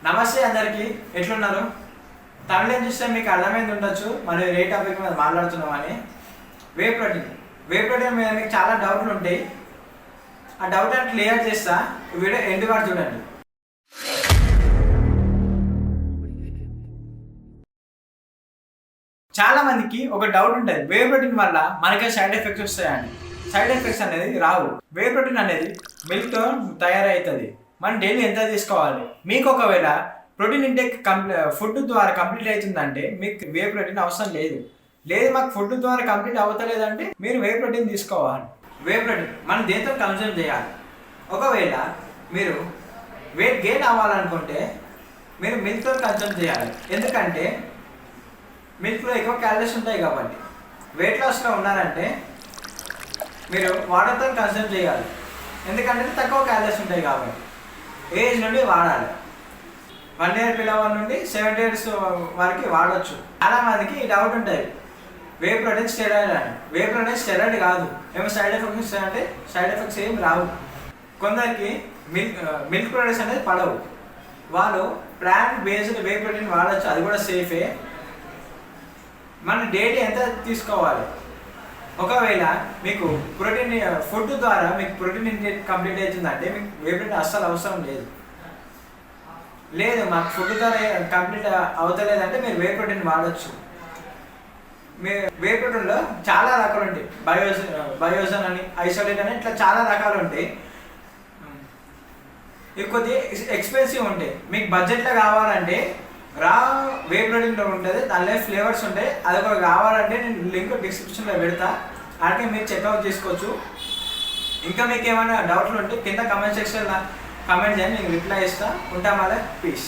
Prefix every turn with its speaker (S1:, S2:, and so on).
S1: నమస్తే అందరికీ, ఎట్లున్నారు? తమిళం చూస్తే మీకు అర్థమైంది ఉండొచ్చు మనం ఏ టాపిక్ మీద మాట్లాడుతున్నామని. వే ప్రోటీన్ మీద మీకు చాలా డౌట్లు ఉంటాయి. ఆ డౌట్ అని క్లియర్ చేస్తా. వీడియో ఎండ్ వరకు చూడండి. చాలా మందికి ఒక డౌట్ ఉంటుంది, వే ప్రోటీన్ వల్ల మనకే సైడ్ ఎఫెక్ట్స్ వస్తాయని. సైడ్ ఎఫెక్ట్స్ అనేది రావు. వే ప్రోటీన్ అనేది మిల్క్తో తయారవుతుంది. మనం డైలీ ఎంత తీసుకోవాలి? మీకు ఒకవేళ ప్రోటీన్ ఇంటేక్ ఫుడ్ ద్వారా కంప్లీట్ అవుతుందంటే మీకు వే ప్రోటీన్ అవసరం లేదు. మాకు ఫుడ్ ద్వారా కంప్లీట్ అవ్వలేదంటే మీరు వే ప్రోటీన్ తీసుకోవాలి. వే ప్రోటీన్ మనం దేంతో కన్జ్యూమ్ చేయాలి? ఒకవేళ మీరు వెయిట్ గెయిన్ అవ్వాలనుకుంటే మీరు మిల్క్తో కన్జ్యూమ్ చేయాలి. ఎందుకంటే మిల్క్లో ఎక్కువ క్యాలరీస్ ఉంటాయి కాబట్టి. వెయిట్ లాస్లో ఉన్నారంటే మీరు వాటర్తో కన్జ్యూమ్ చేయాలి. ఎందుకంటే తక్కువ క్యాలరీస్ ఉంటాయి కాబట్టి. ఏజ్ నుండి వాడాలి. 1 year పిల్లవాళ్ళ నుండి 70 years వరకు వాడవచ్చు. చాలా మందికి ఈ డౌట్ ఉంటుంది, వే ప్రోటీన్ స్టెరాయిడ్ అని. వే ప్రోటీన్ స్టెరాయిడ్ కాదు. ఏమో సైడ్ ఎఫెక్ట్స్ అంటే సైడ్ ఎఫెక్ట్స్ ఏం రావు. కొందరికి మిల్క్ ప్రొడక్ట్స్ అనేది పడవు. వాళ్ళు ప్లాంట్ బేస్డ్ వే ప్రోటీన్ వాడచ్చు, అది కూడా సేఫే. మన డైలీ ఎంత తీసుకోవాలి? ఒకవేళ మీకు ప్రోటీన్ ఫుడ్ ద్వారా మీకు ప్రోటీన్ ఇంటేక్ కంప్లీట్ అవుతుందంటే మీకు వే ప్రోటీన్ అస్సలు అవసరం లేదు. మాకు ఫుడ్ ద్వారా కంప్లీట్ అవుతలేదంటే మీరు వే ప్రోటీన్ వాడచ్చు. వే ప్రోటీన్లో చాలా రకాలు ఉంటాయి. బయోజన్ అని, ఐసోలేట్ అని, ఇట్లా చాలా రకాలు ఉంటాయి. ఇవి కొద్దిగా ఎక్స్పెన్సివ్ ఉంటాయి. మీకు బడ్జెట్లో కావాలంటే రా వే ప్రోటీన్లో ఉంటుంది, దానిలో ఫ్లేవర్స్ ఉంటాయి. అది కూడా కావాలంటే నేను లింక్ డిస్క్రిప్షన్లో పెడతా, అక్కడికి మీరు చెక్అవుట్ చేసుకోవచ్చు. ఇంకా మీకు ఏమైనా డౌట్లు ఉంటే కింద కమెంట్ సెక్షన్లో కమెంట్ చేయండి, నేను రిప్లై ఇస్తాను. ఉంటాం. పీస్.